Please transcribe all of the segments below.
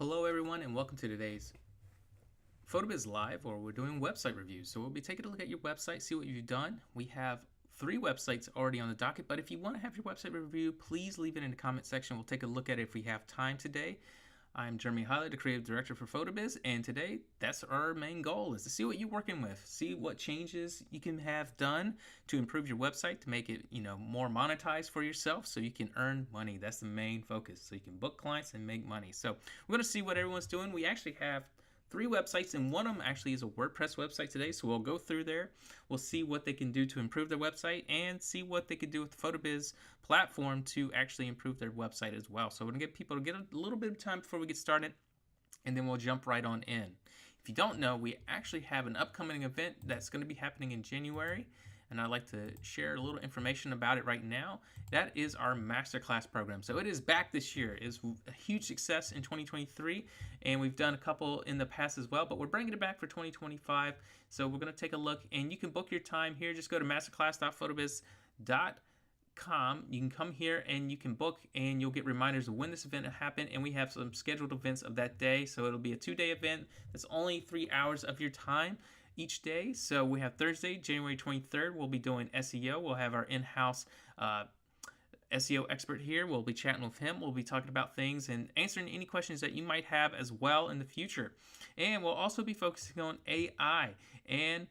Hello everyone and welcome to today's PhotoBiz Live, where we're doing website reviews. So we'll be taking a look at your website, see what you've done. We have 3 websites already on the docket, but if you want to have your website review, please leave it in the comment section. We'll take a look at it if we have time today. I'm Jeremy Highlight, the creative director for PhotoBiz, and today that's our main goal, is to see what you're working with, see what changes you can have done to improve your website to make it, more monetized for yourself so you can earn money. That's the main focus, so you can book clients and make money. So we're going to see what everyone's doing. We actually have 3 websites, and one of them actually is a WordPress website today, so we'll go through there. We'll see what they can do to improve their website and see what they could do with the PhotoBiz platform to actually improve their website as well. So we're going to get people to get a little bit of time before we get started, and then we'll jump right on in. If you don't know, we actually have an upcoming event that's going to be happening in January, and I'd like to share a little information about it right now. That is our masterclass program. So it is back this year. It's a huge success in 2023, and we've done a couple in the past as well, but we're bringing it back for 2025. So we're going to take a look, and you can book your time here. Just go to masterclass.photobiz.com. You can come here and you can book, and you'll get reminders of when this event will happen, and we have some scheduled events of that day. So it'll be a 2-day event that's only 3 hours of your time each day. So we have Thursday, January 23rd, we'll be doing SEO. We'll have our in-house SEO expert here. We'll be chatting with him. We'll be talking about things and answering any questions that you might have as well in the future. And we'll also be focusing on AI and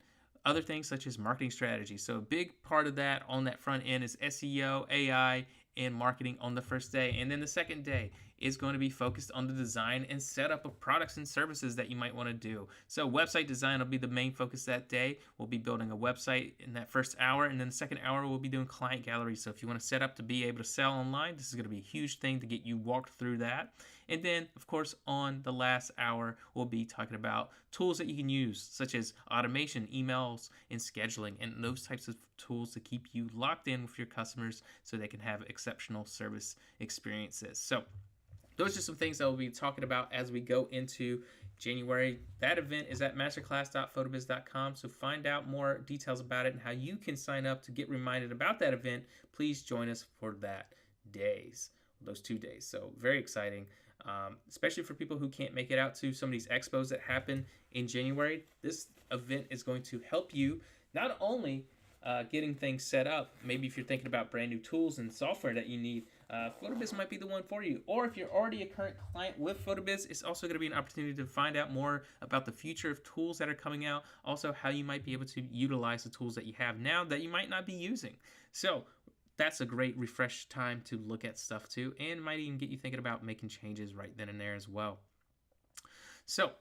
other things such as marketing strategy. So a big part of that on that front end is SEO, AI, and marketing on the first day. And then the second day is going to be focused on the design and setup of products and services that you might want to do. So website design will be the main focus that day. We'll be building a website in that first hour, and then the second hour we'll be doing client galleries. So if you want to set up to be able to sell online, this is going to be a huge thing to get you walked through that. And then, of course, on the last hour, we'll be talking about tools that you can use, such as automation, emails, and scheduling, and those types of tools to keep you locked in with your customers so they can have exceptional service experiences. So those are some things that we'll be talking about as we go into January. That event is at masterclass.photobiz.com, so find out more details about it and how you can sign up to get reminded about that event. Please join us for those 2 days. So very exciting. Especially for people who can't make it out to some of these expos that happen in January. This event is going to help you not only getting things set up. Maybe if you're thinking about brand new tools and software that you need, PhotoBiz might be the one for you. Or if you're already a current client with PhotoBiz, it's also going to be an opportunity to find out more about the future of tools that are coming out, also how you might be able to utilize the tools that you have now that you might not be using. So that's a great refresh time to look at stuff too, and might even get you thinking about making changes right then and there as well. So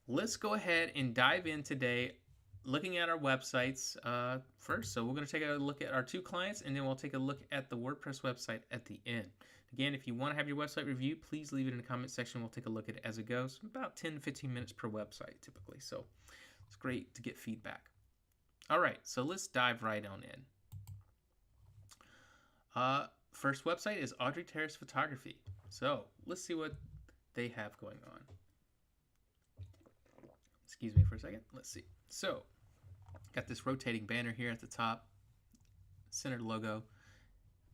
let's go ahead and dive in today, looking at our websites first. So we're going to take a look at our 2 clients, and then we'll take a look at the WordPress website at the end. Again, if you want to have your website reviewed, please leave it in the comment section. We'll take a look at it as it goes. About 10 to 15 minutes per website typically. So it's great to get feedback. All right, so let's dive right on in. First website is Audrey Terrace Photography. So let's see what they have going on. Excuse me for a second. Let's see. So got this rotating banner here at the top, centered logo,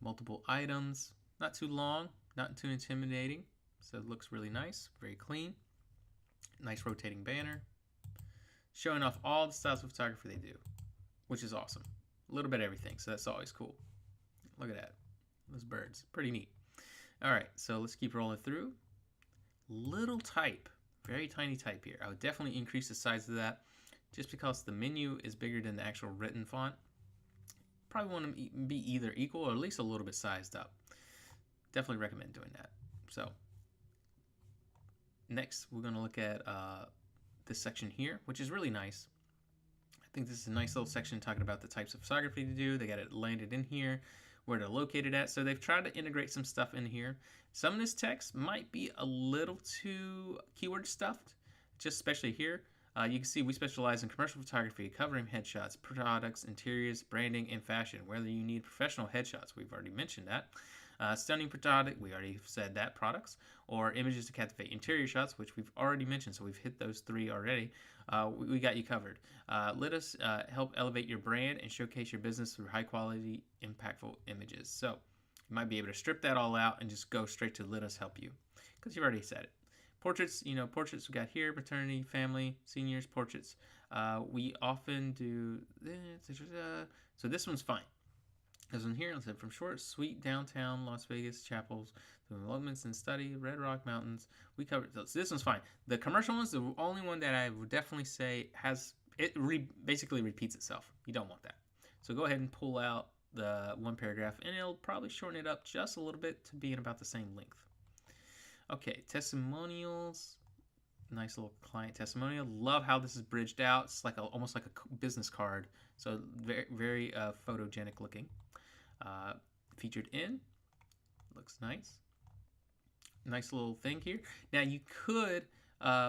multiple items, not too long, not too intimidating. So it looks really nice, very clean. Nice rotating banner, showing off all the styles of photography they do, which is awesome. A little bit of everything, so that's always cool. Look at that. Those birds. Pretty neat. All right, so let's keep rolling through. Little type. Very tiny type here. I would definitely increase the size of that just because the menu is bigger than the actual written font. Probably want to be either equal or at least a little bit sized up. Definitely recommend doing that. So next, we're going to look at this section here, which is really nice. I think this is a nice little section talking about the types of photography to do. They got it landed in here, where they're located at. So they've tried to integrate some stuff in here. Some of this text might be a little too keyword stuffed, just especially here. You can see we specialize in commercial photography, covering headshots, products, interiors, branding, and fashion. Whether you need professional headshots, we've already mentioned that. Stunning product, we already said that, products, or images to captivate. Interior shots, which we've already mentioned, so we've hit those 3 already. We got you covered. Let us help elevate your brand and showcase your business through high quality, impactful images. So you might be able to strip that all out and just go straight to let us help you, because you already said it. Portraits, portraits we got here, maternity, family, seniors, portraits. We often do, so this one's fine. This one here, let's say from short, sweet downtown Las Vegas chapels, the developments and study, Red Rock Mountains. We covered those. So this one's fine. The commercial one's the only one that I would definitely say basically repeats itself. You don't want that. So go ahead and pull out the one paragraph, and it'll probably shorten it up just a little bit to be in about the same length. Okay, testimonials. Nice little client testimonial. Love how this is bridged out. It's like almost like a business card. So very, very photogenic looking. Featured in. Looks nice. Nice little thing here. Now you could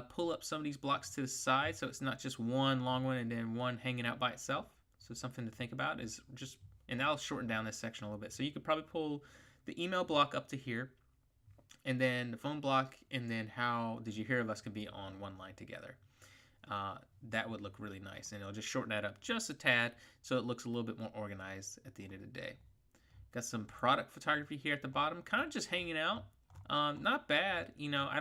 pull up some of these blocks to the side so it's not just one long one and then one hanging out by itself. So something to think about is just, and that'll shorten down this section a little bit. So you could probably pull the email block up to here, and then the phone block, and then how did you hear of us can be on one line together. That would look really nice, and it'll just shorten that up just a tad so it looks a little bit more organized at the end of the day. Got some product photography here at the bottom, kind of just hanging out. Not bad, I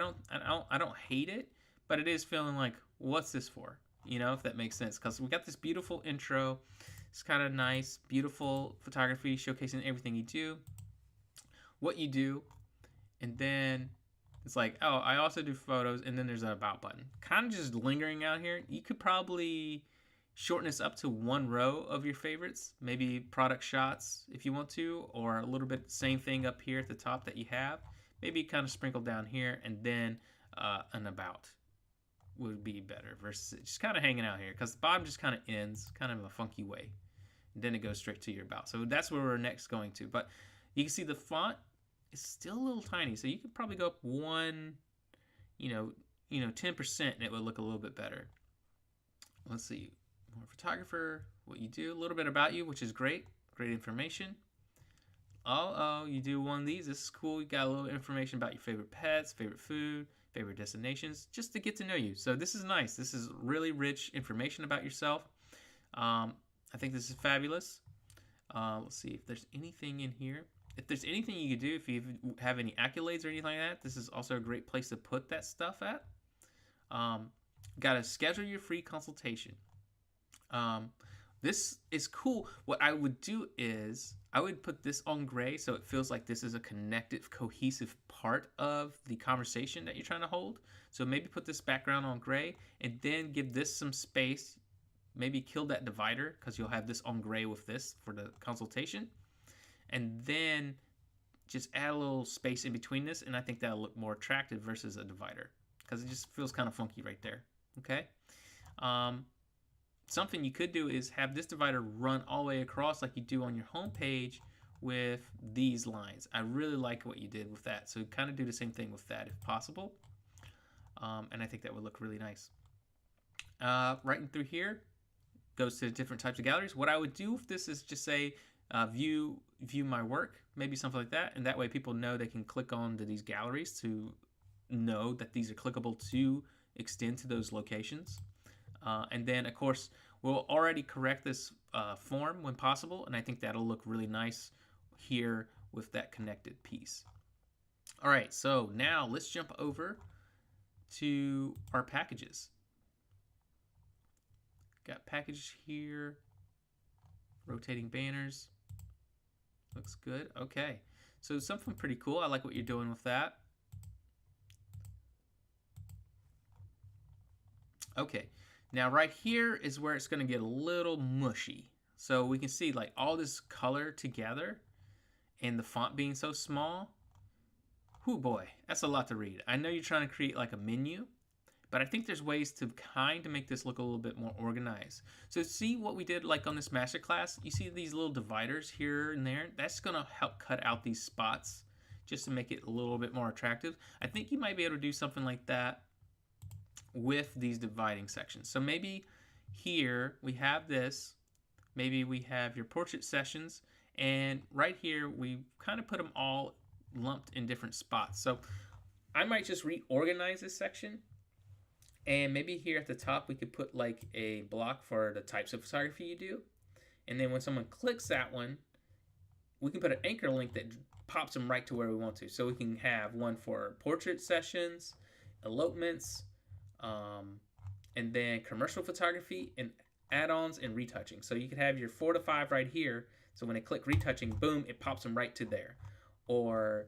don't hate it, but it is feeling like, what's this for? If that makes sense, because we got this beautiful intro. It's kind of nice, beautiful photography showcasing everything you do, what you do. And then it's like, oh, I also do photos, and then there's an about button. Kind of just lingering out here. You could probably shorten this up to one row of your favorites, maybe product shots if you want to, or a little bit same thing up here at the top that you have. Maybe kind of sprinkle down here, and then an about would be better versus just kind of hanging out here, because the bottom just kind of ends kind of a funky way. And then it goes straight to your about. So that's where we're next going to. But you can see the font is still a little tiny, so you could probably go up 10%, and it would look a little bit better. Let's see, more photographer, what you do, a little bit about you, which is great information. You do one of these. This is cool. You got a little information about your favorite pets, favorite food, favorite destinations, just to get to know you. So this is nice. This is really rich information about yourself. I think this is fabulous. Let's see if there's anything in here. If there's anything you could do, if you have any accolades or anything like that, this is also a great place to put that stuff at. Got to schedule your free consultation. This is cool. What I would do is I would put this on gray so it feels like this is a connected, cohesive part of the conversation that you're trying to hold. So maybe put this background on gray and then give this some space. Maybe kill that divider because you'll have this on gray with this for the consultation. And then just add a little space in between this, and I think that'll look more attractive versus a divider because it just feels kind of funky right there. Okay. Something you could do is have this divider run all the way across like you do on your home page with these lines. I really like what you did with that. So kind of do the same thing with that if possible. And I think that would look really nice. Right through here goes to different types of galleries. What I would do with this is just say, view my work, maybe something like that, and that way people know they can click on to these galleries to know that these are clickable to extend to those locations. And then of course we'll already correct this form when possible, and I think that'll look really nice here with that connected piece. All right, so now let's jump over to our packages. Got packages here, rotating banners. Looks good. Okay, so something pretty cool. I like what you're doing with that. Okay, now right here is where it's going to get a little mushy. So we can see like all this color together and the font being so small. Whoo boy, that's a lot to read. I know you're trying to create like a menu, but I think there's ways to kind of make this look a little bit more organized. So see what we did like on this masterclass? You see these little dividers here and there? That's gonna help cut out these spots just to make it a little bit more attractive. I think you might be able to do something like that with these dividing sections. So maybe here we have this, maybe we have your portrait sessions, and right here we kind of put them all lumped in different spots. So I might just reorganize this section. And maybe here at the top, we could put like a block for the types of photography you do. And then when someone clicks that one, we can put an anchor link that pops them right to where we want to. So we can have one for portrait sessions, elopements, and then commercial photography and add-ons and retouching. So you could have your 4 to 5 right here. So when I click retouching, boom, it pops them right to there. Or,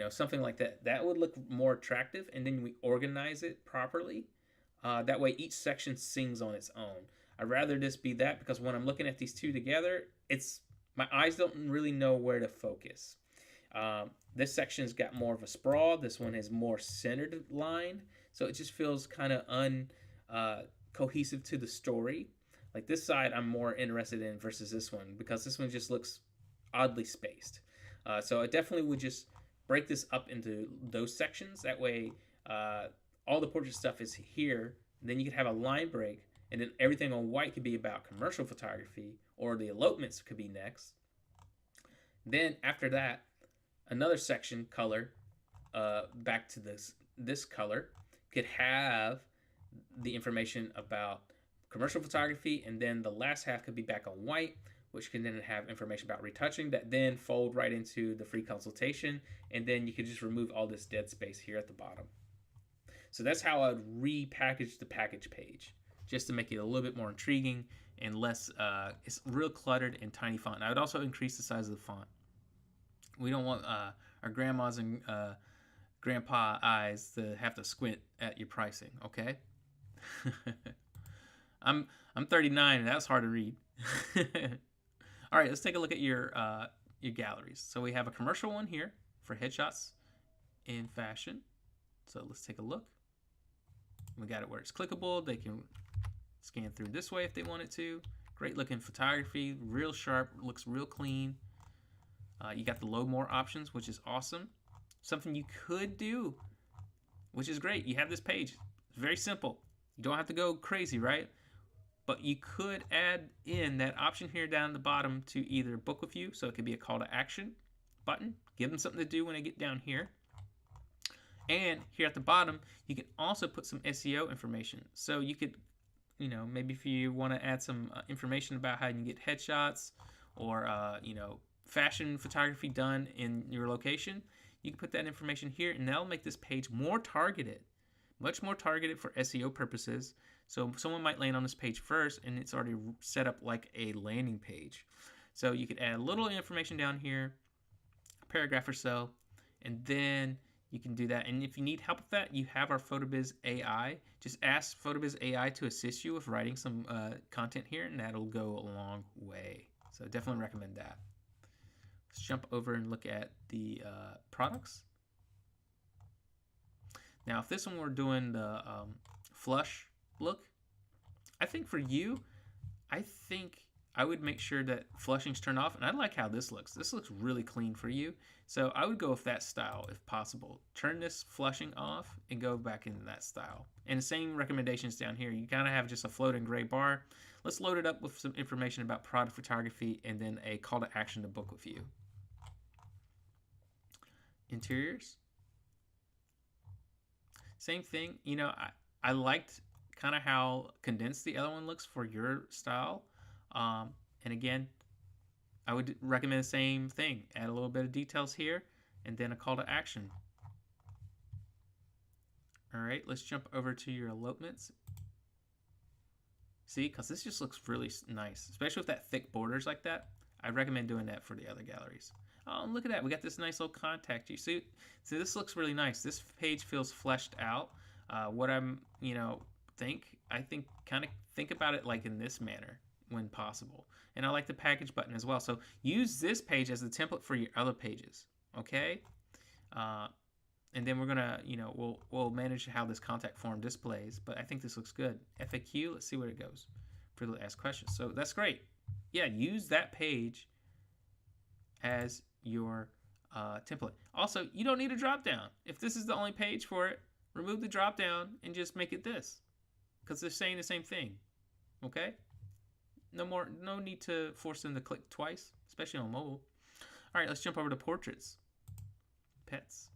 something like that. That would look more attractive, and then we organize it properly. That way each section sings on its own. I'd rather this be that, because when I'm looking at these two together, my eyes don't really know where to focus. This section's got more of a sprawl. This one is more centered line. So it just feels kind of cohesive to the story. Like this side I'm more interested in versus this one, because this one just looks oddly spaced. So I definitely would just break this up into those sections. That way all the portrait stuff is here. Then you could have a line break, and then everything on white could be about commercial photography, or the elopements could be next. Then after that, another section color, back to this color, could have the information about commercial photography, and then the last half could be back on white, which can then have information about retouching that then fold right into the free consultation, and then you could just remove all this dead space here at the bottom. So that's how I'd repackage the package page, just to make it a little bit more intriguing and less, it's real cluttered and tiny font. I would also increase the size of the font. We don't want our grandmas and grandpa eyes to have to squint at your pricing, okay? I'm 39 and that's hard to read. All right, let's take a look at your galleries. So we have a commercial one here for headshots in fashion. So let's take a look. We got it where it's clickable. They can scan through this way if they wanted to. Great looking photography, real sharp, looks real clean. You got the load more options, which is awesome. Something you could do, which is great. You have this page. It's very simple. You don't have to go crazy, right? But you could add in that option here down at the bottom to either book with you. So it could be a call to action button. Give them something to do when they get down here. And here at the bottom, you can also put some SEO information. So you could, maybe if you want to add some information about how you can get headshots or, fashion photography done in your location, you can put that information here, and that'll make this page more targeted, much more targeted for SEO purposes. So someone might land on this page first, and it's already set up like a landing page. So you could add a little information down here, a paragraph or so, and then you can do that. And if you need help with that, you have our PhotoBiz AI. Just ask PhotoBiz AI to assist you with writing some content here, and that'll go a long way. So definitely recommend that. Let's jump over and look at the products. Now, if this one were doing the flush look, I think for you, I think I would make sure that flushing's turned off, and I like how this looks. This looks really clean for you. So I would go with that style if possible. Turn this flushing off and go back into that style. And the same recommendations down here. You kind of have just a floating gray bar. Let's load it up with some information about product photography and then a call to action to book with you. Interiors. Same thing. I liked kind of how condensed the other one looks for your style. And again, I would recommend the same thing. Add a little bit of details here and then a call to action. All right, let's jump over to your elopements. See, because this just looks really nice, especially with that thick borders like that. I recommend doing that for the other galleries. Oh, look at that. We got this nice little contact you. See, this looks really nice. This page feels fleshed out. What I'm, I think kind of think about it like in this manner when possible. And I like the package button as well. So use this page as the template for your other pages, okay? And then we're gonna, we'll manage how this contact form displays. But I think this looks good. FAQ, let's see where it goes. Freely ask questions. So that's great. Yeah, use that page as your template. Also, you don't need a drop down. If this is the only page for it, remove the drop down and just make it this, because they're saying the same thing. Okay? No need to force them to click twice, especially on mobile. All right, let's jump over to portraits. Pets.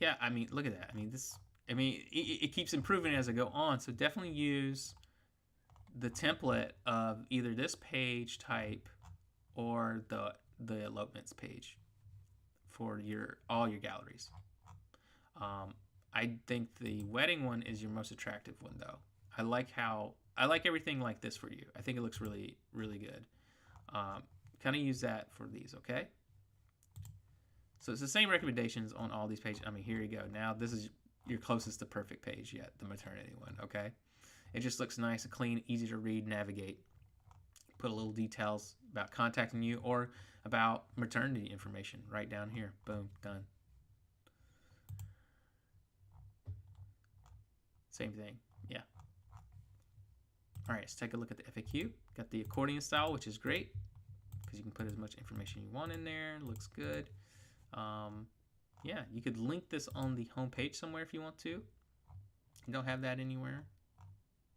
Yeah, I mean, look at that. It keeps improving as I go on. So definitely use the template of either this page type or the elopements page for all your galleries. I think the wedding one is your most attractive one, though. I like everything like this for you. I think it looks really, really good. Kind of use that for these, okay? So it's the same recommendations on all these pages. I mean, here you go. Now this is your closest to perfect page yet, the maternity one, okay? It just looks nice and clean, easy to read, navigate. Put a little details about contacting you or about maternity information right down here. Boom, done. Same thing, yeah. All right, let's take a look at the FAQ. Got the accordion style, which is great because you can put as much information you want in there. Looks good. Yeah, you could link this on the home page somewhere if you want to. You don't have that anywhere,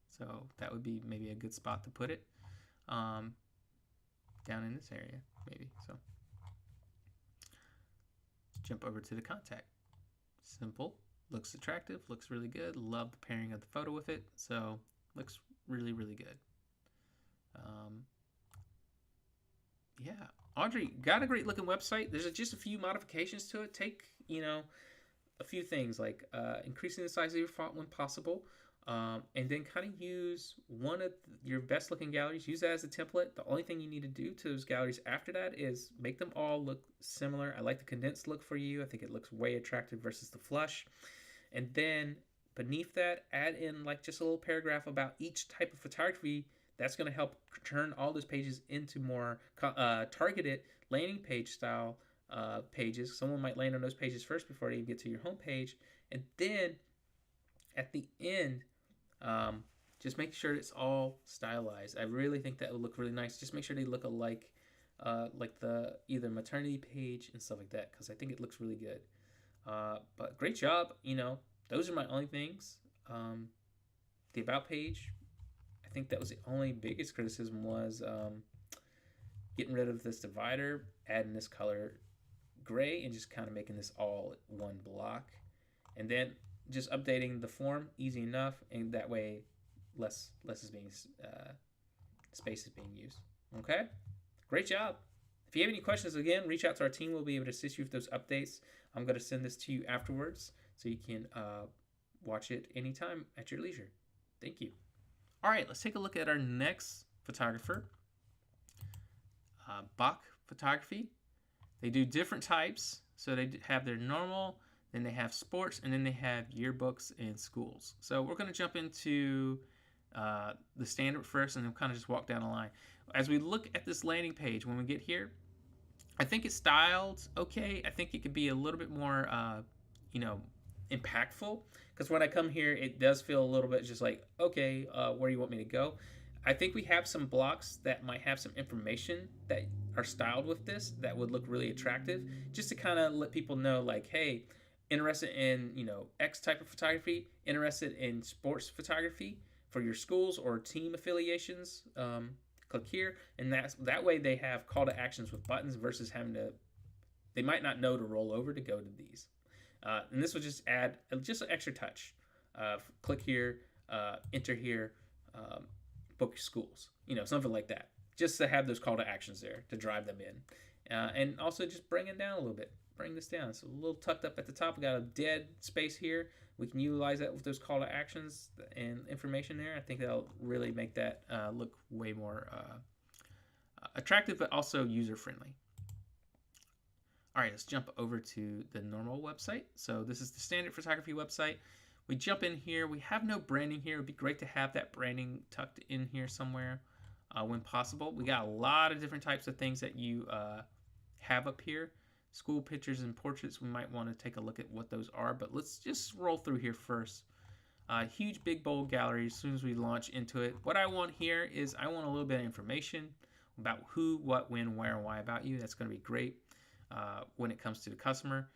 so that would be maybe a good spot to put it. Down in this area, maybe. So jump over to the contact. Simple, looks attractive, looks really good. Love the pairing of the photo with it. So looks really, really good. Yeah, Audrey got a great looking website. There's just a few modifications to it. Take, a few things like increasing the size of your font when possible. And then kind of use one of your best looking galleries. Use that as a template. The only thing you need to do to those galleries after that is make them all look similar. I like the condensed look for you. I think it looks way attractive versus the flush. And then beneath that, add in like just a little paragraph about each type of photography. That's going to help turn all those pages into more targeted landing page style pages. Someone might land on those pages first before they even get to your home page. And then at the end, just make sure it's all stylized. I really think that would look really nice. Just make sure they look alike, like the either maternity page and stuff like that, because I think it looks really good. But great job. Those are my only things. The about page, I think that was the only biggest criticism was getting rid of this divider, adding this color gray, and just kind of making this all one block. And then just updating the form, easy enough, and that way less is being space is being used. Okay, great job. If you have any questions, again, reach out to our team. We'll be able to assist you with those updates. I'm going to send this to you afterwards so you can watch it anytime at your leisure. Thank you. All right, let's take a look at our next photographer, Bach Photography. They do different types. So they have their normal, then they have sports, and then they have yearbooks and schools. So we're going to jump into the standard first and then kind of just walk down the line. As we look at this landing page, when we get here, I think it's styled okay. I think it could be a little bit more, impactful. Because when I come here, it does feel a little bit just like, okay, where do you want me to go? I think we have some blocks that might have some information that are styled with this that would look really attractive, just to kind of let people know, like, hey, interested in X type of photography, interested in sports photography for your schools or team affiliations. Click here, and that way they have call to actions with buttons versus having to. They might not know to roll over to go to these, and this will just add just an extra touch. Click here, enter here, book schools, something like that, just to have those call to actions there to drive them in, and also just bring it down a little bit. Bring this down. So a little tucked up at the top. We got a dead space here. We can utilize that with those call to actions and information there. I think that'll really make that look way more attractive, but also user friendly. All right, let's jump over to the normal website. So this is the standard photography website. We jump in here. We have no branding here. It would be great to have that branding tucked in here somewhere when possible. We got a lot of different types of things that you have up here. School pictures and portraits, we might want to take a look at what those are, but let's just roll through here first. Huge, big, bold gallery as soon as we launch into it. What I want here is I want a little bit of information about who, what, when, where, and why about you. That's going to be great when it comes to the customer.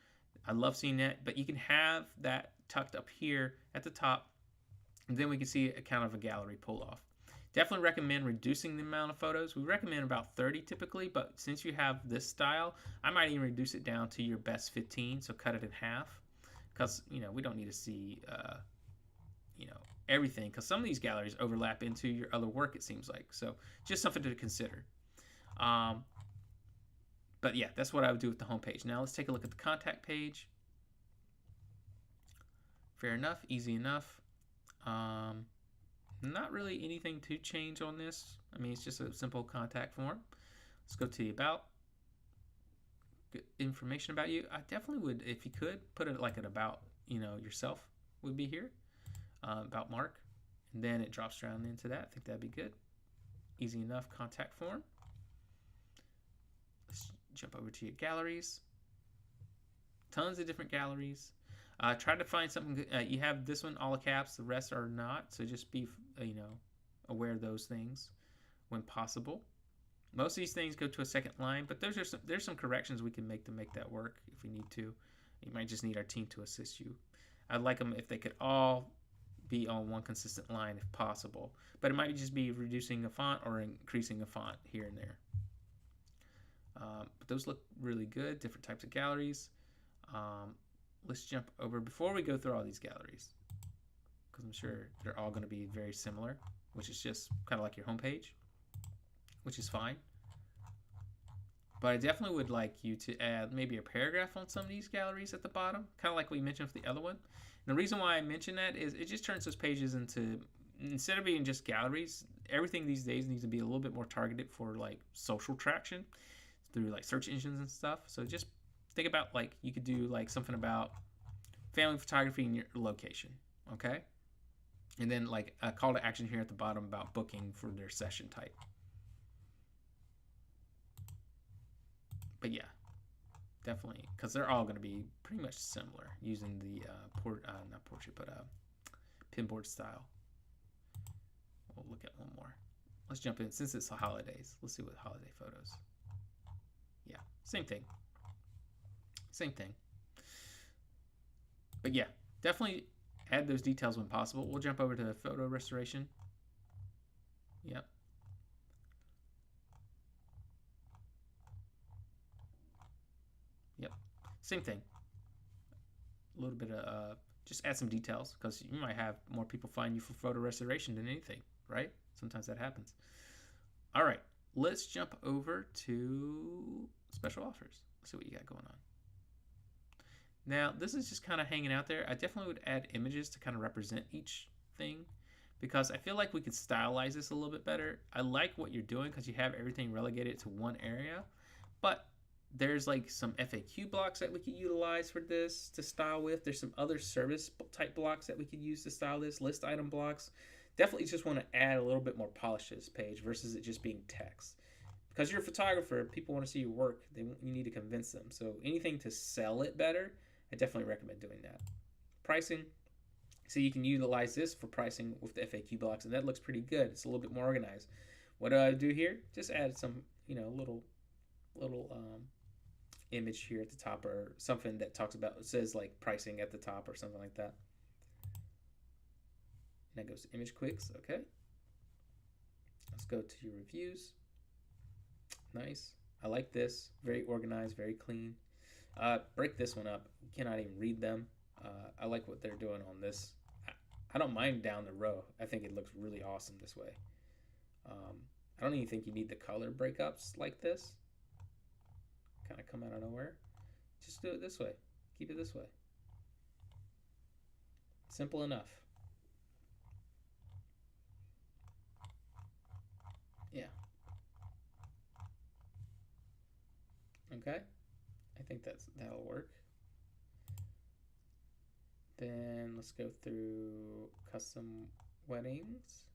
I love seeing that, but you can have that tucked up here at the top, and then we can see a kind of a gallery pull off. Definitely recommend reducing the amount of photos. We recommend about 30 typically, but since you have this style, I might even reduce it down to your best 15, so cut it in half, because we don't need to see everything, because some of these galleries overlap into your other work, it seems like. So just something to consider. But yeah, that's what I would do with the home page. Now let's take a look at the contact page. Fair enough, easy enough. Not really anything to change on this. I mean, it's just a simple contact form. Let's go to the about. Good information about you. I definitely would, if you could, put it like an about, yourself would be here. About Mark. And then it drops down into that. I think that'd be good. Easy enough contact form. Let's jump over to your galleries. Tons of different galleries. Try to find something. You have this one all caps. The rest are not. So just be, aware of those things when possible. Most of these things go to a second line, but there's some corrections we can make to make that work if we need to. You might just need our team to assist you. I'd like them if they could all be on one consistent line if possible, but it might just be reducing a font or increasing a font here and there. But those look really good. Different types of galleries. Let's jump over before we go through all these galleries, because I'm sure they're all going to be very similar, which is just kind of like your homepage, which is fine. But I definitely would like you to add maybe a paragraph on some of these galleries at the bottom, kind of like we mentioned for the other one. And the reason why I mention that is it just turns those pages into, instead of being just galleries, everything these days needs to be a little bit more targeted for like social traction through like search engines and stuff. So just think about like you could do like something about family photography in your location, okay? And then like a call to action here at the bottom about booking for their session type. But yeah, definitely, because they're all going to be pretty much similar using the not portrait, but pinboard style. We'll look at one more. Let's jump in since it's the holidays. Let's see what holiday photos. Yeah, same thing. Same thing. But yeah, definitely add those details when possible. We'll jump over to photo restoration. Yep. Yep. Same thing. A little bit of just add some details, because you might have more people find you for photo restoration than anything, right? Sometimes that happens. All right, let's jump over to special offers. Let's see what you got going on. Now, this is just kind of hanging out there. I definitely would add images to kind of represent each thing, because I feel like we could stylize this a little bit better. I like what you're doing because you have everything relegated to one area, but there's like some FAQ blocks that we could utilize for this to style with. There's some other service type blocks that we could use to style this, list item blocks. Definitely just want to add a little bit more polish to this page versus it just being text. Because you're a photographer, people want to see your work. You need to convince them. So anything to sell it better, I definitely recommend doing that. Pricing. So you can utilize this for pricing with the FAQ blocks, and that looks pretty good. It's a little bit more organized. What do I do here? Just add some, little image here at the top, or something that talks about, it says like pricing at the top or something like that. And that goes to image quicks. Okay. Let's go to your reviews. Nice. I like this. Very organized, very clean. Break this one up. You cannot even read them. I like what they're doing on this. I don't mind down the row. I think it looks really awesome this way. I don't even think you need the color breakups like this. Kind of come out of nowhere. Just do it this way. Keep it this way. Simple enough. Yeah. Okay. I think that'll work. Then let's go through custom weddings.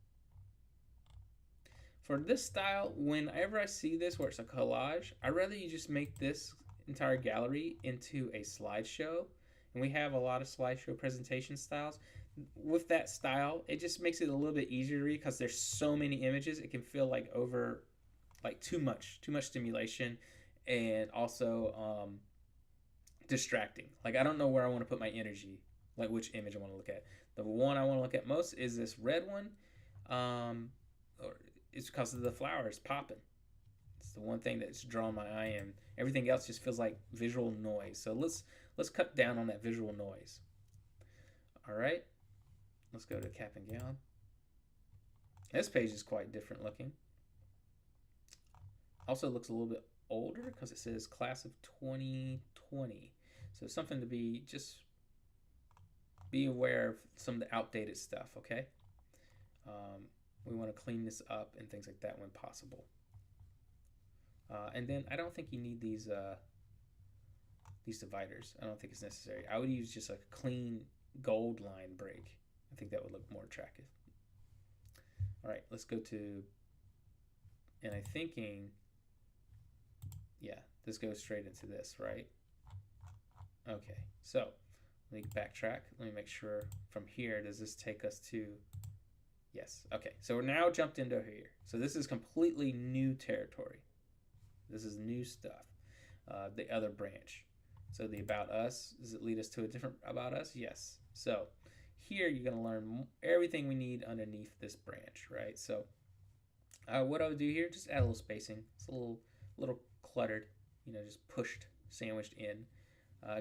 For this style, whenever I see this where it's a collage, I'd rather you just make this entire gallery into a slideshow. And we have a lot of slideshow presentation styles. With that style, it just makes it a little bit easier to read because there's so many images. It can feel like too much stimulation, and also distracting. Like, I don't know where I want to put my energy, like which image I want to look at. The one I want to look at most is this red one. It's because of the flowers popping. It's the one thing that's drawn my eye, and everything else just feels like visual noise. So let's cut down on that visual noise. All right, let's go to cap and gown. This page is quite different looking. Also looks a little bit older because it says class of 2020. So something to be aware of some of the outdated stuff, okay? We want to clean this up and things like that when possible. And then I don't think you need these dividers. I don't think it's necessary. I would use just a clean gold line break. I think that would look more attractive. All right, let's go to, and I'm thinking, yeah, this goes straight into this, right? Okay, so let me backtrack. Let me make sure from here, does this take us to, yes, okay. So we're now jumped into here. So this is completely new territory. This is new stuff. The other branch. So the About Us, does it lead us to a different About Us? Yes. So here you're going to learn everything we need underneath this branch, right? So what I would do here, just add a little spacing. It's a little cluttered, just pushed, sandwiched in.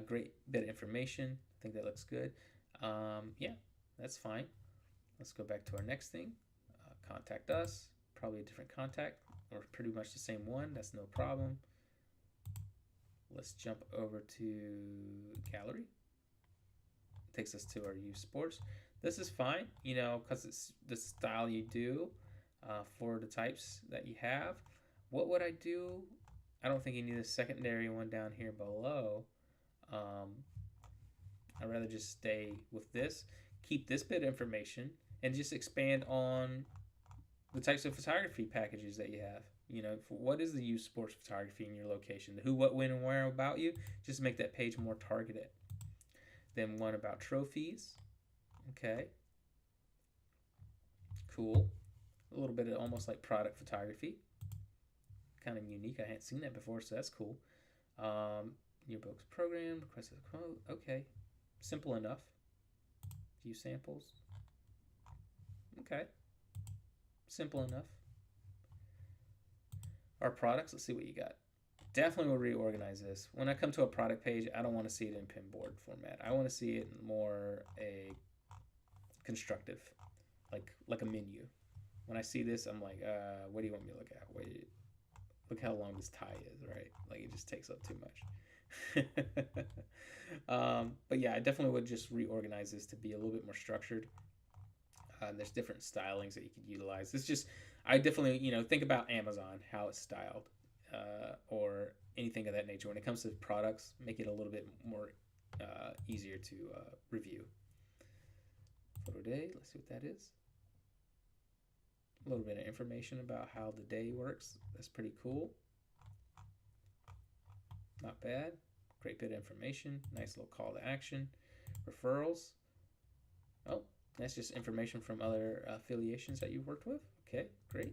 Great bit of information. I think that looks good. Yeah, that's fine. Let's go back to our next thing. Contact us. Probably a different contact or pretty much the same one. That's no problem. Let's jump over to gallery. Takes us to our youth sports. This is fine, because it's the style you do for the types that you have. What would I do? I don't think you need a secondary one down here below. I'd rather just stay with this, keep this bit of information, and just expand on the types of photography packages that you have. What is the youth sports photography in your location? The who, what, when, and where about you. Just make that page more targeted. Then one about trophies. Okay. Cool. A little bit of almost like product photography. Kind of unique. I hadn't seen that before, so that's cool. Yearbooks program. Requested quote. Okay. Simple enough. Few samples. Okay. Simple enough. Our products, let's see what you got. Definitely will reorganize this. When I come to a product page, I don't want to see it in pinboard format. I want to see it more a constructive, like a menu. When I see this, I'm like, what do you want me to look at? Wait, look how long this tie is, right? Like it just takes up too much. But yeah, I definitely would just reorganize this to be a little bit more structured. There's different stylings that you could utilize. It's just, I definitely, think about Amazon, how it's styled, or anything of that nature. When it comes to products, make it a little bit more easier to review. Photo day, let's see what that is. A little bit of information about how the day works. That's pretty cool. Not bad. Great bit of information. Nice little call to action. Referrals. Oh, that's just information from other affiliations that you've worked with. Okay, great.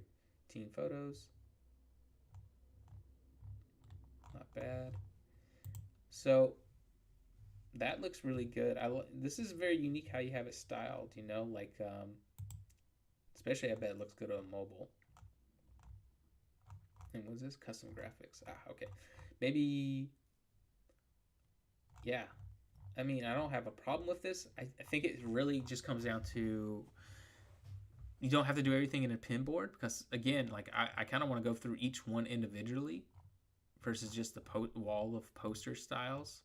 Team photos. Not bad. So that looks really good. This is very unique how you have it styled, especially I bet it looks good on mobile. And what's this? Custom graphics. Okay. Maybe, yeah. I mean, I don't have a problem with this. I think it really just comes down to, you don't have to do everything in a pinboard because, again, I kind of want to go through each one individually versus just the wall of poster styles.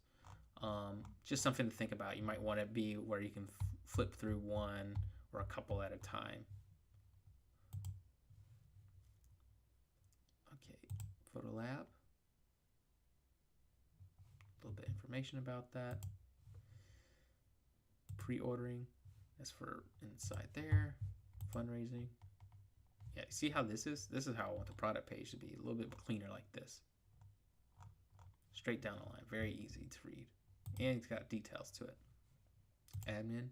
Just something to think about. You might want to be where you can flip through one or a couple at a time. Okay, Photo Lab. A little bit of information about that. Pre-ordering. That's for inside there. Fundraising. Yeah, see how this is? This is how I want the product page to be. A little bit cleaner like this. Straight down the line. Very easy to read. And it's got details to it. Admin.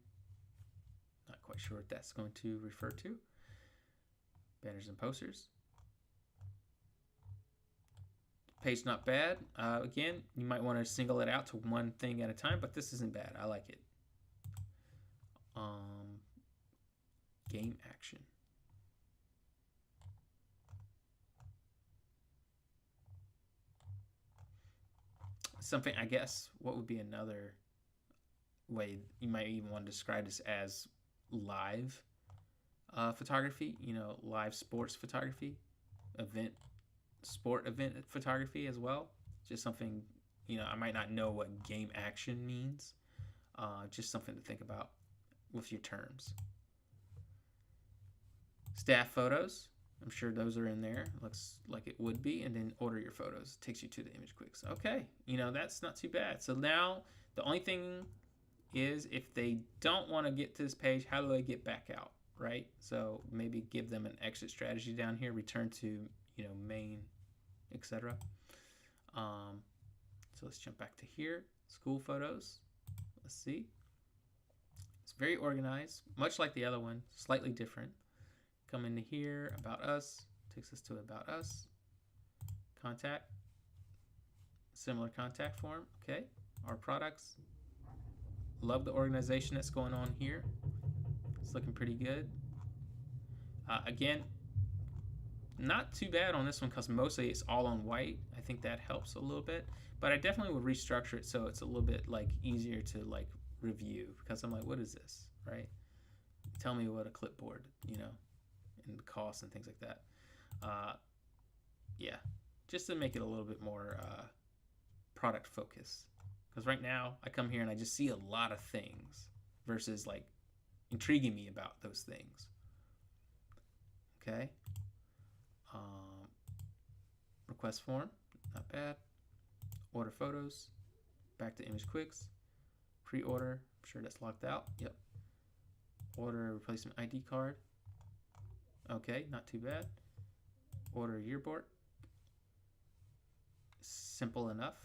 Not quite sure what that's going to refer to. Banners and posters. Page not bad. Again, you might want to single it out to one thing at a time, but this isn't bad. I like it. Game action. Something, I guess, what would be another way you might even want to describe this as live photography, live sports photography, event sport event photography as well. Just something, I might not know what game action means. Just something to think about with your terms. Staff photos. I'm sure those are in there. Looks like it would be. And then order your photos. Takes you to the image quicks. Okay, that's not too bad. So now the only thing is if they don't want to get to this page, how do they get back out, right? So maybe give them an exit strategy down here. Return to, main, etc. So let's jump back to here. School photos. Let's see. It's very organized, much like the other one, slightly different. Come into here, about us, takes us to about us. Contact, similar contact form, okay. Our products, love the organization that's going on here. It's looking pretty good. Again, not too bad on this one because mostly it's all on white. I think that helps a little bit, but I definitely would restructure it so it's a little bit like easier to like review, because I'm like, what is this, right? Tell me what a clipboard, and the costs and things like that. Yeah, just to make it a little bit more product focused. Because right now I come here and I just see a lot of things versus like intriguing me about those things. Okay. Request form, not bad. Order photos, back to image quicks. Pre-order, I'm sure that's locked out. Yep. Order replacement ID card. Okay, not too bad. Order yearboard. Simple enough.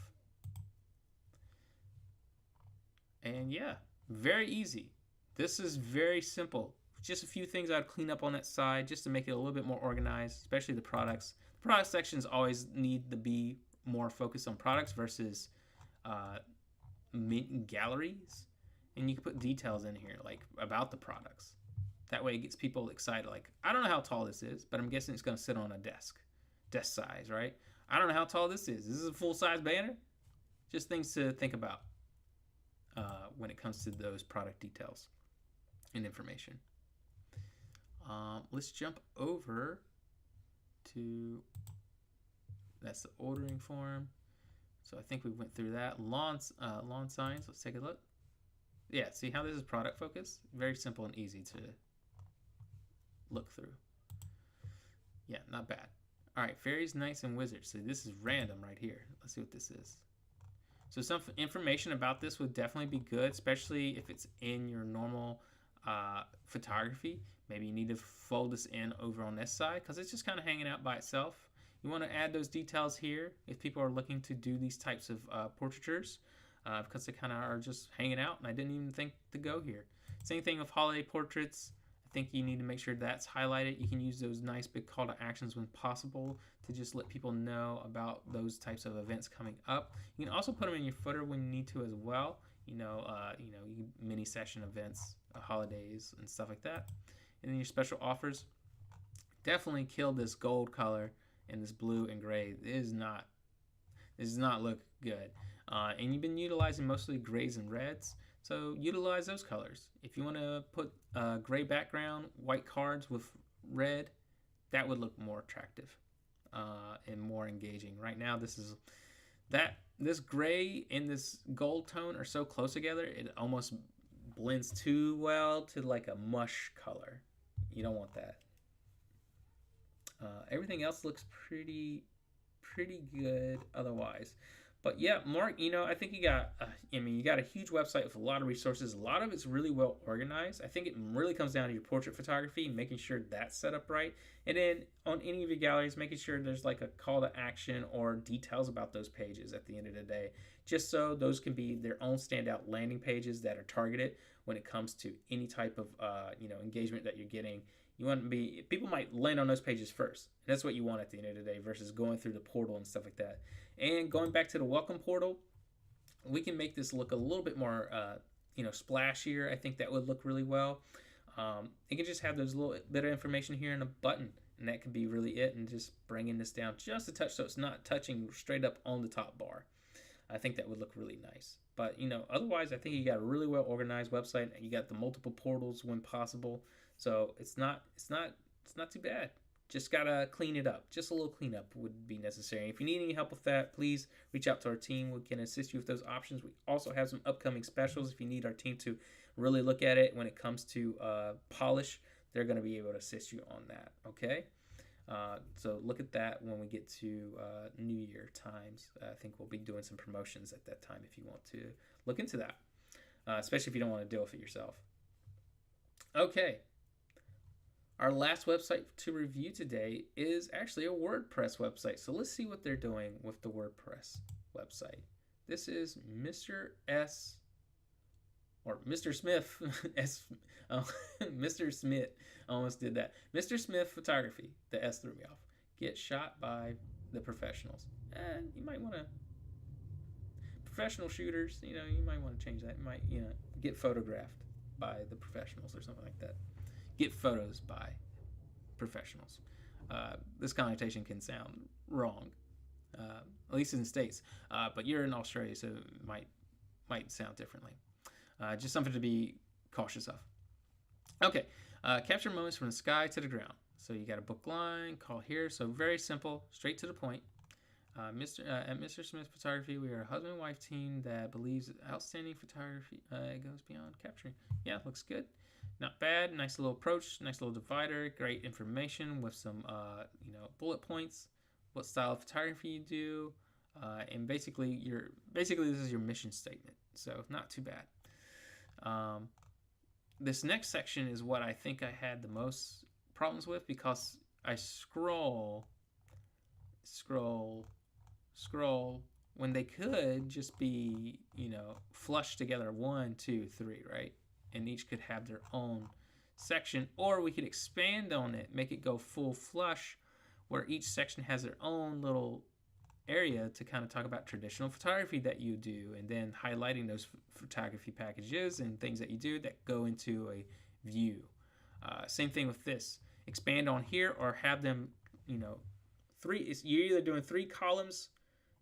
And yeah, very easy. This is very simple. Just a few things I'd clean up on that side just to make it a little bit more organized, especially the products. The product sections always need to be more focused on products versus galleries. And you can put details in here, like about the products. That way it gets people excited. Like, I don't know how tall this is, but I'm guessing it's going to sit on a desk size, right? I don't know how tall this is. This is a full-size banner. Just things to think about when it comes to those product details and information. Let's jump over to, that's the ordering form. So I think we went through that. Lawn signs, let's take a look. Yeah, see how this is product focused? Very simple and easy to look through. Yeah, not bad. All right, fairies, knights, and wizards. So this is random right here. Let's see what this is. So some information about this would definitely be good, especially if it's in your normal photography. Maybe you need to fold this in over on this side because it's just kind of hanging out by itself. You want to add those details here if people are looking to do these types of portraitures because they kind of are just hanging out, and I didn't even think to go here. Same thing with holiday portraits. I think you need to make sure that's highlighted. You can use those nice big call to actions when possible to just let people know about those types of events coming up. You can also put them in your footer when you need to as well. Mini session events, holidays, and stuff like that. And then your special offers. Definitely kill this gold color and this blue and gray. This does not look good. And you've been utilizing mostly grays and reds. So utilize those colors. If you want to put a gray background, white cards with red, that would look more attractive and more engaging. Right now, this gray and this gold tone are so close together, it almost blends too well to like a mush color. You don't want that. Everything else looks pretty good otherwise. But yeah, Mark, I think you got a huge website with a lot of resources. A lot of it's really well organized. I think it really comes down to your portrait photography, making sure that's set up right. And then on any of your galleries, making sure there's like a call to action or details about those pages at the end of the day, just so those can be their own standout landing pages that are targeted when it comes to any type of engagement that you're getting. You want to be, people might land on those pages first. That's what you want at the end of the day versus going through the portal and stuff like that. And going back to the welcome portal, we can make this look a little bit more, splashier. I think that would look really well. You can just have those little bit of information here in a button, and that could be really it. And just bringing this down just a touch so it's not touching straight up on the top bar. I think that would look really nice. But otherwise, I think you got a really well organized website. You got the multiple portals when possible, so it's not too bad. Just gotta clean it up. Just a little cleanup would be necessary. If you need any help with that, please reach out to our team. We can assist you with those options. We also have some upcoming specials. If you need our team to really look at it when it comes to polish, they're going to be able to assist you on that. Okay. So look at that when we get to New Year times. I think we'll be doing some promotions at that time if you want to look into that, especially if you don't want to deal with it yourself. Okay. Our last website to review today is actually a WordPress website. So let's see what they're doing with the WordPress website. This is Mr. S or Mr. Smith. Mr. Smith. I almost did that. Mr. Smith Photography. The S threw me off. Get shot by the professionals. You might want to professional shooters. You might want to change that. You might get photographed by the professionals or something like that. Get photos by professionals. This connotation can sound wrong, at least in the States. But you're in Australia, so it might sound differently. Just something to be cautious of. Okay, capture moments from the sky to the ground. So you got a book line, call here. So very simple, straight to the point. At Mr. Smith Photography, we are a husband and wife team that believes outstanding photography goes beyond capturing. Yeah, looks good. Not bad. Nice little approach. Nice little divider. Great information with some, bullet points. What style of photography you do, and basically this is your mission statement. So not too bad. This next section is what I think I had the most problems with because I scroll when they could just be flushed together 1, 2, 3, right? And each could have their own section, or we could expand on it, make it go full flush, where each section has their own little area to kind of talk about traditional photography that you do, and then highlighting those photography packages and things that you do that go into a view. Same thing with this. Expand on here, or have them, three. You're either doing 3 columns,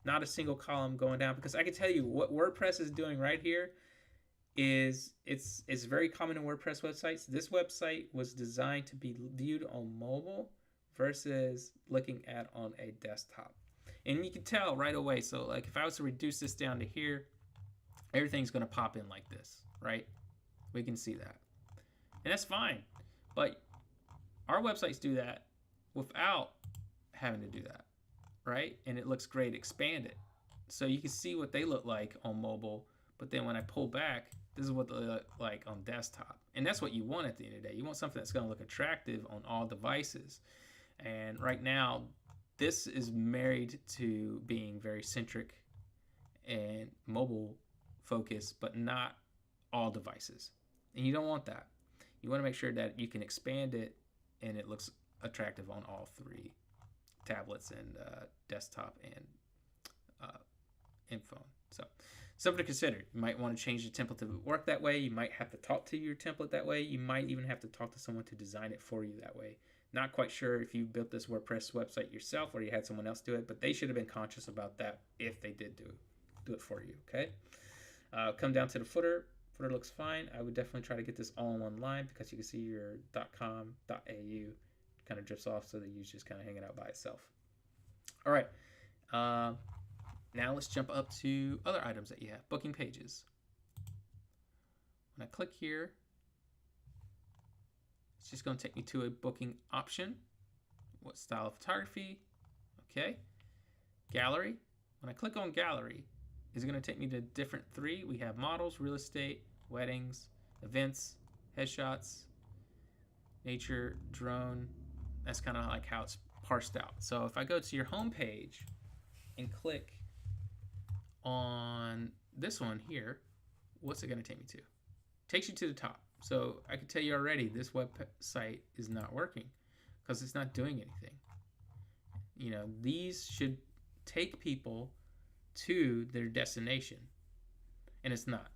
not a single column going down, because I can tell you what WordPress is doing right here. It's very common in WordPress websites. This website was designed to be viewed on mobile versus looking at on a desktop. And you can tell right away. So like if I was to reduce this down to here, everything's going to pop in like this, right? We can see that. And that's fine. But our websites do that without having to do that, right? And it looks great. Expand it. So you can see what they look like on mobile. But then when I pull back, this is what they look like on desktop. And that's what you want at the end of the day. You want something that's going to look attractive on all devices. And right now, this is married to being very centric and mobile focused, but not all devices. And you don't want that. You want to make sure that you can expand it and it looks attractive on all 3 tablets and desktop and phone. So something to consider. You might want to change the template to work that way. You might have to talk to your template that way. You might even have to talk to someone to design it for you that way. Not quite sure if you built this WordPress website yourself or you had someone else do it, but they should have been conscious about that if they did do it for you, okay? Come down to the footer. Footer looks fine. I would definitely try to get this all in one line because you can see your .com, .au kind of drifts off, so the U's just kind of hanging out by itself. All right. Now let's jump up to other items that you have. Booking pages. When I click here, it's just going to take me to a booking option. What style of photography? Okay. Gallery. When I click on gallery, it's going to take me to different 3. We have models, real estate, weddings, events, headshots, nature, drone. That's kind of like how it's parsed out. So if I go to your home page and click on this one here, what's it going to take me to? Takes you to the top. So I can tell you already this website is not working because it's not doing anything. These should take people to their destination, and it's not.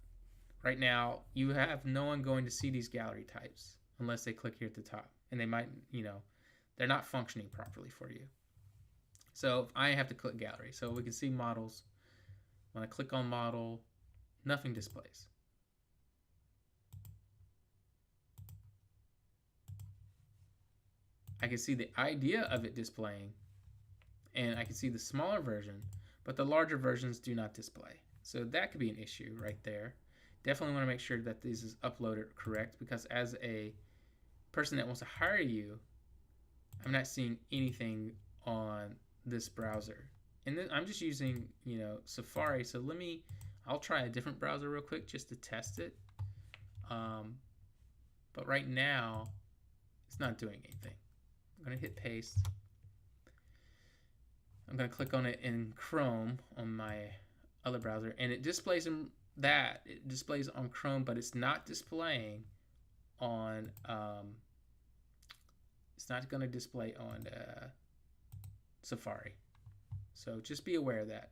Right now, you have no one going to see these gallery types unless they click here at the top, and they might, they're not functioning properly for you. So I have to click gallery. So we can see models. When I click on model, nothing displays. I can see the idea of it displaying, and I can see the smaller version, but the larger versions do not display. So that could be an issue right there. Definitely want to make sure that this is uploaded correct, because as a person that wants to hire you, I'm not seeing anything on this browser. And then I'm just using, Safari. So I'll try a different browser real quick just to test it. But right now, it's not doing anything. I'm going to hit paste. I'm going to click on it in Chrome on my other browser, and it displays it displays on Chrome, but it's not displaying on it's not going to display on Safari. So just be aware of that.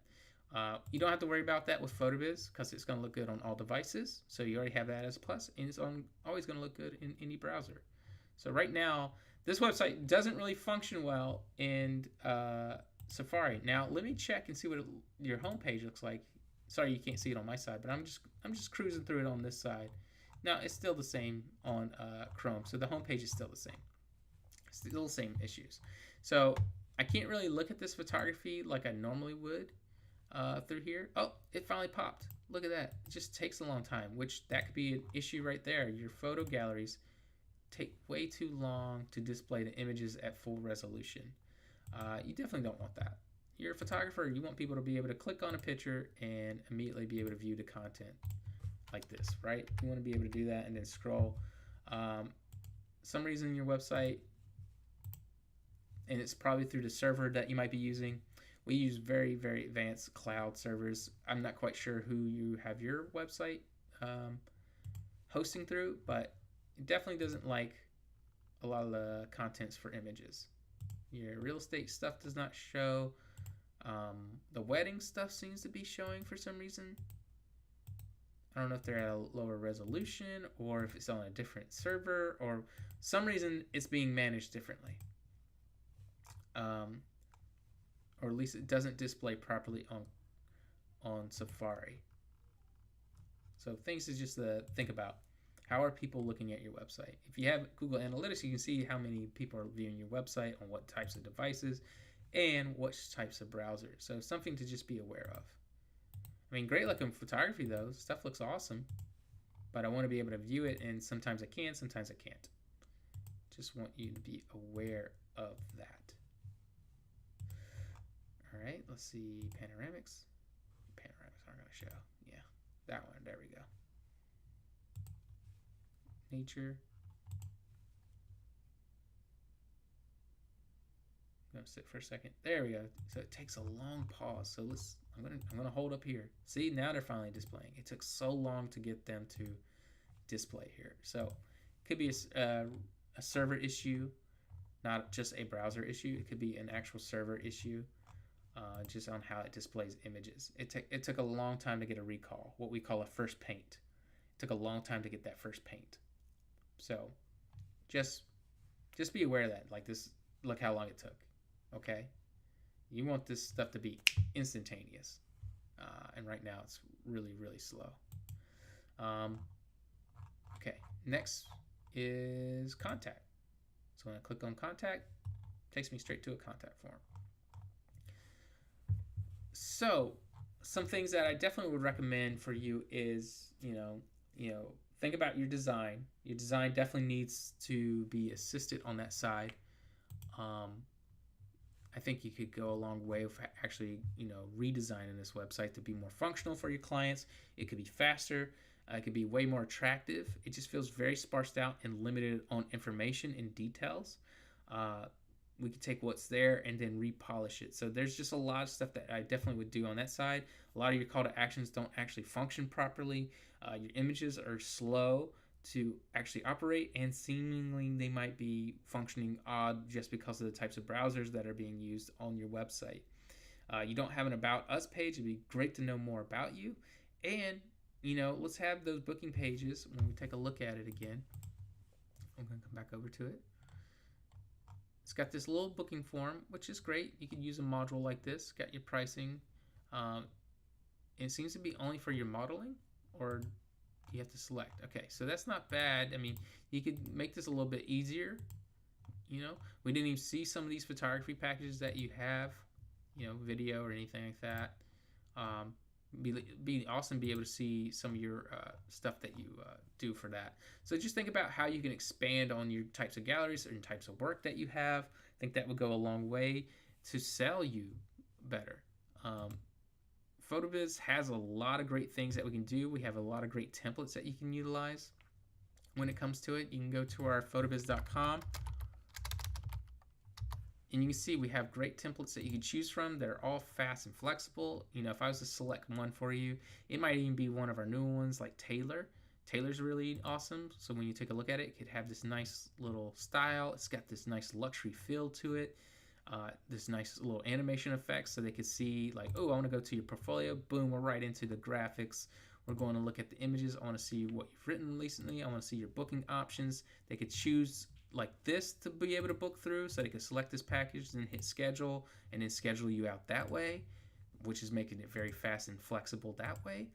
You don't have to worry about that with PhotoBiz, because it's going to look good on all devices. So you already have that as a plus, and it's always going to look good in any browser. So right now, this website doesn't really function well in Safari. Now let me check and see what your homepage looks like. Sorry, you can't see it on my side, but I'm just cruising through it on this side. Now it's still the same on Chrome, so the homepage is still the same. Still the same issues. So I can't really look at this photography like I normally would through here. Oh, it finally popped. Look at that. It just takes a long time, which that could be an issue right there. Your photo galleries take way too long to display the images at full resolution. You definitely don't want that. You're a photographer. You want people to be able to click on a picture and immediately be able to view the content like this, right? You want to be able to do that and then scroll. Some reason your website, and it's probably through the server that you might be using. We use very, very advanced cloud servers. I'm not quite sure who you have your website hosting through, but it definitely doesn't like a lot of the contents for images. Your real estate stuff does not show. The wedding stuff seems to be showing for some reason. I don't know if they're at a lower resolution or if it's on a different server, or some reason it's being managed differently. Or at least it doesn't display properly on Safari. So things to just think about. How are people looking at your website? If you have Google Analytics, you can see how many people are viewing your website on what types of devices and what types of browsers. So something to just be aware of. I mean, great looking photography though. Stuff looks awesome. But I want to be able to view it, and sometimes I can, sometimes I can't. Just want you to be aware of that. All right, let's see, panoramics. Panoramics aren't going to show. Yeah, that one. There we go. Nature. I'm gonna sit for a second. There we go. So it takes a long pause. So I'm gonna hold up here. See, now they're finally displaying. It took so long to get them to display here. So it could be a server issue, not just a browser issue. It could be an actual server issue, just on how it displays images. It took a long time to get a recall, what we call a first paint. It took a long time to get that first paint. So just be aware of that. Like this, look how long it took. Okay, you want this stuff to be instantaneous, and right now it's really, really slow. Okay, next is contact. So when I click on contact, it takes me straight to a contact form. So some things that I definitely would recommend for you is, think about your design. Your design definitely needs to be assisted on that side. I think you could go a long way with actually, redesigning this website to be more functional for your clients. It could be faster. It could be way more attractive. It just feels very sparsed out and limited on information and details. We could take what's there and then repolish it. So there's just a lot of stuff that I definitely would do on that side. A lot of your call to actions don't actually function properly. Your images are slow to actually operate, and seemingly they might be functioning odd just because of the types of browsers that are being used on your website. You don't have an About Us page. It'd be great to know more about you. And, let's have those booking pages when we take a look at it again. I'm going to come back over to it. It's got this little booking form, which is great. You can use a module like this. Got your pricing. It seems to be only for your modeling, or you have to select. Okay, so that's not bad. I mean, you could make this a little bit easier. You know, we didn't even see some of these photography packages that you have, you know, video or anything like that. Um, be awesome to be able to see some of your stuff that you do for that. So just think about how you can expand on your types of galleries and types of work that you have. I think that would go a long way to sell you better. Um, PhotoBiz has a lot of great things that we can do. We have a lot of great templates that you can utilize when it comes to it. You can go to our photobiz.com and you can see we have great templates that you can choose from. They're all fast and flexible. You know, if I was to select one for you, it might even be one of our new ones like Taylor. Taylor's really awesome. So when you take a look at it, it could have this nice little style. It's got this nice luxury feel to it. This nice little animation effects so they could see like, oh, I want to go to your portfolio. Boom, we're right into the graphics. We're going to look at the images. I want to see what you've written recently. I want to see your booking options. They could choose like this to be able to book through, so they could select this package and hit schedule and then schedule you out that way, which is making it very fast and flexible that way.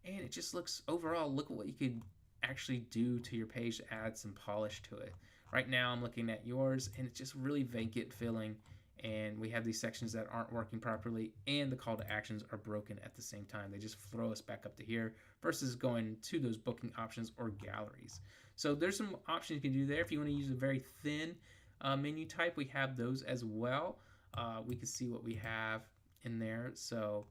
And it just looks, overall, look at what you could actually do to your page to add some polish to it. Right now I'm looking at yours and it's just really vacant feeling, and we have these sections that aren't working properly and the call to actions are broken at the same time. They just throw us back up to here versus going to those booking options or galleries. So there's some options you can do there. If you want to use a very thin menu type, we have those as well. We can see what we have in there. So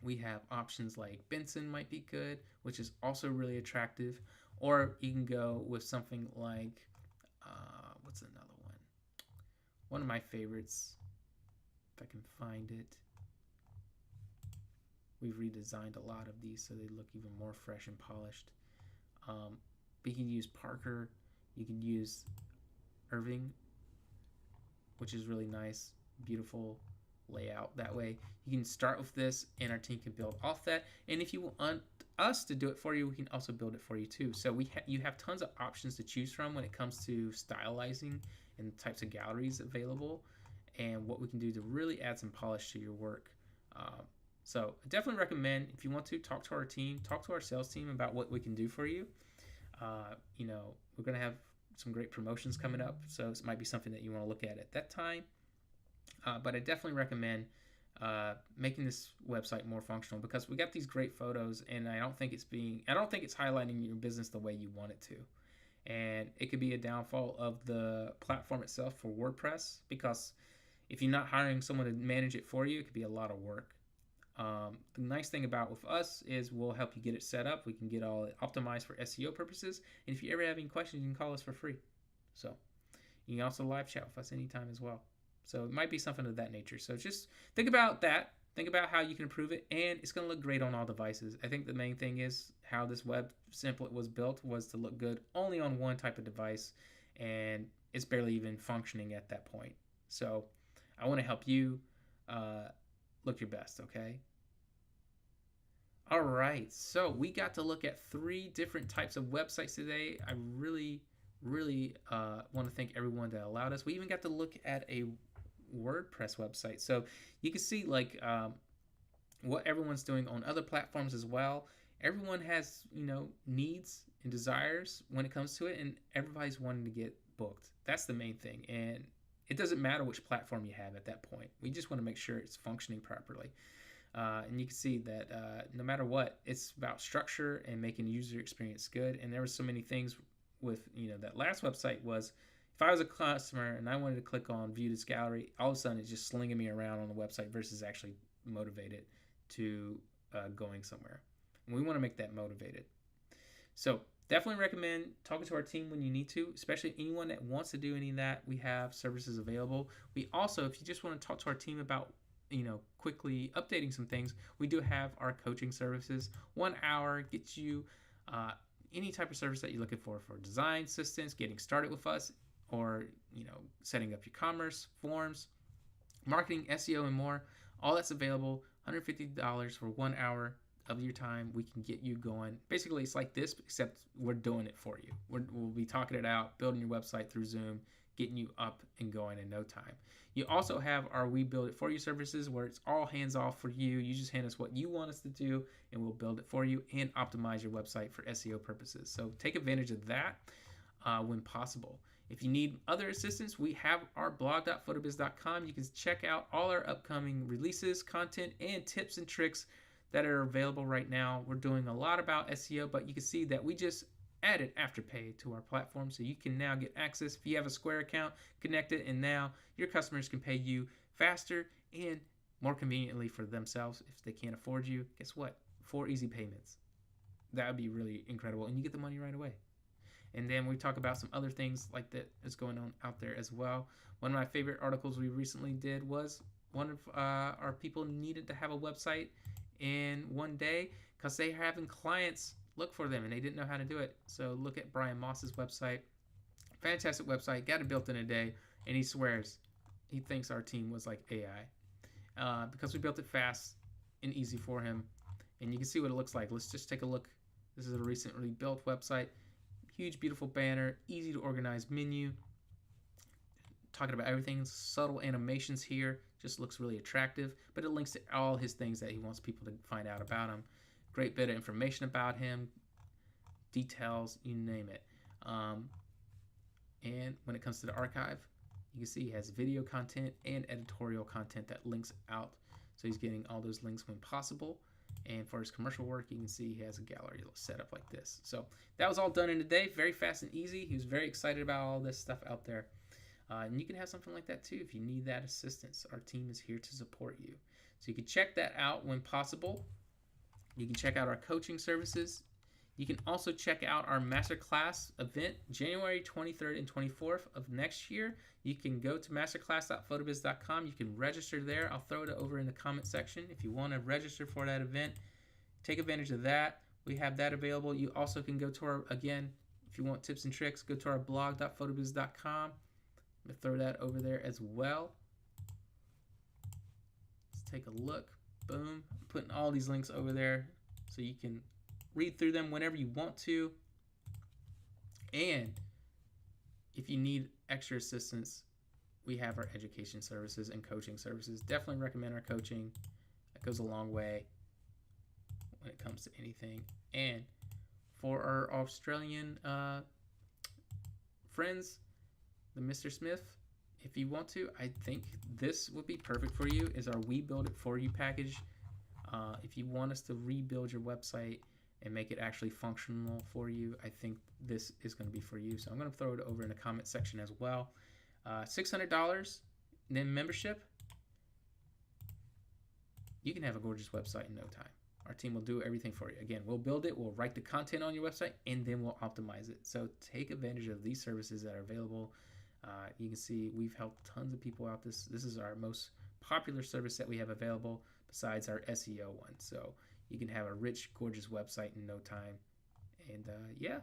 we have options like Benson might be good, which is also really attractive. Or you can go with something like, what's another one? One of my favorites, if I can find it. We've redesigned a lot of these so they look even more fresh and polished. But you can use Parker, you can use Irving, which is really nice, beautiful layout that way. You can start with this and our team can build off that. And if you want us to do it for you, we can also build it for you too. So you have tons of options to choose from when it comes to stylizing and the types of galleries available and what we can do to really add some polish to your work. So I definitely recommend, if you want to, talk to our team, talk to our sales team about what we can do for you. You know, we're going to have some great promotions coming up, so this might be something that you want to look at that time. But I definitely recommend making this website more functional, because we got these great photos, and I don't think it's highlighting your business the way you want it to. And it could be a downfall of the platform itself for WordPress, because if you're not hiring someone to manage it for you, it could be a lot of work. The nice thing about with us is we'll help you get it set up. We can get all it optimized for SEO purposes. And if you ever have any questions, you can call us for free. So you can also live chat with us anytime as well. So it might be something of that nature. So just think about that. Think about how you can improve it, and it's going to look great on all devices. I think the main thing is how this web template was built was to look good only on one type of device, and it's barely even functioning at that point. So I want to help you look your best, okay? All right, so we got to look at 3 different types of websites today. I really want to thank everyone that allowed us. We even got to look at a WordPress website, so you can see like what everyone's doing on other platforms as well. Everyone has, you know, needs and desires when it comes to it, and everybody's wanting to get booked. That's the main thing, and it doesn't matter which platform you have at that point. We just want to make sure it's functioning properly. And you can see that no matter what, it's about structure and making the user experience good. And there were so many things with, you know, that last website was, if I was a customer and I wanted to click on view this gallery, all of a sudden it's just slinging me around on the website versus actually motivated to going somewhere. And we want to make that motivated. So definitely recommend talking to our team when you need to, especially anyone that wants to do any of that. We have services available. We also, if you just want to talk to our team about, you know, quickly updating some things, we do have our coaching services. 1 hour gets you any type of service that you're looking for design assistance, getting started with us, or, you know, setting up your commerce, forms, marketing, SEO, and more. All that's available. $150 for 1 hour of your time. We can get you going. Basically, it's like this, except we're doing it for you. We'll be talking it out, building your website through Zoom, getting you up and going in no time. You also have our We Build It For You services, where it's all hands off for you. You just hand us what you want us to do, and we'll build it for you and optimize your website for SEO purposes. So take advantage of that when possible. If you need other assistance, we have our blog.photobiz.com. You can check out all our upcoming releases, content, and tips and tricks that are available right now. We're doing a lot about SEO, but you can see that we just added Afterpay to our platform, so you can now get access. If you have a Square account, connect it, and now your customers can pay you faster and more conveniently for themselves. If they can't afford you, guess what? 4 easy payments. That would be really incredible, and you get the money right away. And then we talk about some other things like that is going on out there as well. One of my favorite articles we recently did was one of our people needed to have a website in one day because they are having clients look for them and they didn't know how to do it. So look at Brian Moss's website. Fantastic website, got it built in a day, and he swears he thinks our team was like AI because we built it fast and easy for him. And you can see what it looks like. Let's just take a look. This is a recently built website. Huge, beautiful banner, easy to organize menu. Talking about everything, subtle animations here. Just looks really attractive, but it links to all his things that he wants people to find out about him. Great bit of information about him, details, you name it. And when it comes to the archive, you can see he has video content and editorial content that links out. So he's getting all those links when possible. And for his commercial work, you can see he has a gallery set up like this. So that was all done in a day, very fast and easy. He was very excited about all this stuff out there. And you can have something like that too if you need that assistance. Our team is here to support you. So you can check that out when possible. You can check out our coaching services. You can also check out our masterclass event January 23rd and 24th of next year. You can go to masterclass.photobiz.com. You can register there. I'll throw it over in the comment section. If you want to register for that event, take advantage of that. We have that available. You also can go to our, again, if you want tips and tricks, go to our blog.photobiz.com. I'm going to throw that over there as well. Let's take a look. Boom. I'm putting all these links over there so you can read through them whenever you want to. And if you need extra assistance, we have our education services and coaching services. Definitely recommend our coaching. That goes a long way when it comes to anything. And for our Australian friends, the Mr. Smith, if you want to, I think this would be perfect for you, is our We Build It For You package. If you want us to rebuild your website and make it actually functional for you, I think this is going to be for you. So I'm going to throw it over in the comment section as well. $600, then membership. You can have a gorgeous website in no time. Our team will do everything for you. Again, we'll build it, we'll write the content on your website, and then we'll optimize it. So take advantage of these services that are available. You can see we've helped tons of people out. This is our most popular service that we have available besides our SEO one. So you can have a rich, gorgeous website in no time. And yeah,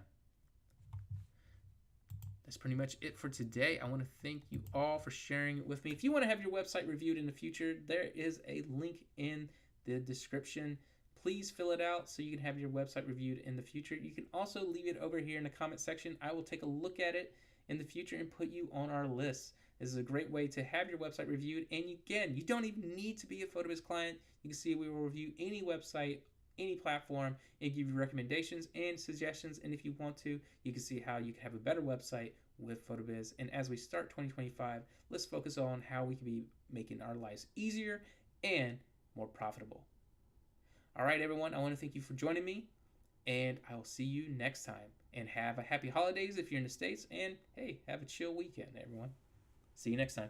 that's pretty much it for today. I want to thank you all for sharing it with me. If you want to have your website reviewed in the future, there is a link in the description. Please fill it out so you can have your website reviewed in the future. You can also leave it over here in the comment section. I will take a look at it in the future and put you on our list. This is a great way to have your website reviewed. And again, you don't even need to be a PhotoBiz client. You can see we will review any website, any platform, and give you recommendations and suggestions. And if you want to, you can see how you can have a better website with PhotoBiz. And as we start 2025, let's focus on how we can be making our lives easier and more profitable. All right, everyone, I want to thank you for joining me, and I will see you next time. And have a happy holidays if you're in the States, and hey, have a chill weekend, everyone. See you next time.